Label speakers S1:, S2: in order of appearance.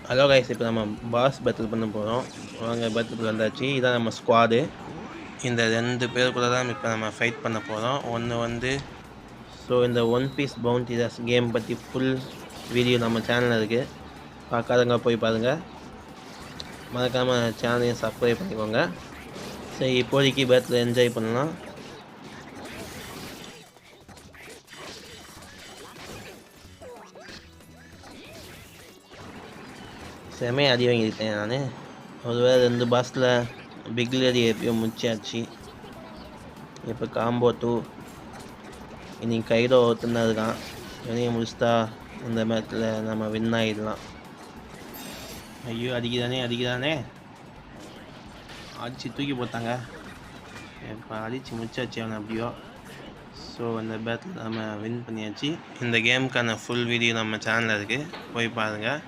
S1: Hello guys, இப்போ நம்ம pass battle பண்ண போகிறோம். வாங்க பேட்டில் வந்தாச்சு. இதான் நம்ம ஸ்குவாடு. இந்த 2 பேர் கூட தான் இப்போ நம்ம ஃபைட் பண்ண போகிறோம். ஒன்று வந்து இந்த ஒன் பீஸ் பவுண்டிஸ் கேம் பற்றி ஃபுல் வீடியோ நம்ம சேனலில் இருக்குது. பார்க்காதவங்க போய் பாருங்கள். மறக்காமல் சேனலையும் சப்ஸ்கிரைப் பண்ணிக்கோங்க. சரி, இப்போதைக்கு பேட்டில் என்ஜாய் பண்ணலாம். செமையாக அடி வாங்கியிருக்கேன் நான். ஒருவேளை 2 பாஸில் பிக் லேடி எப்பயும் முடிச்சாச்சு. இப்போ காம்போ 2 இன்னைக்கு கைடோ ஒருத்தந்தான் இருக்கான். இவனையும் முடிச்சுட்டா இந்த மேட்ச்சில் நம்ம வின் ஆகிடலாம். ஐயோ, அடிக்கிறானே அடித்து தூக்கி போட்டாங்க. இப்போ அடித்து முடிச்சாச்சு அவனை அப்படியோ. ஸோ இந்த பேட்டில் நம்ம வின் பண்ணியாச்சு. இந்த கேமுக்கான ஃபுல் வீடியோ நம்ம சேனலில் இருக்குது, போய் பாருங்கள்.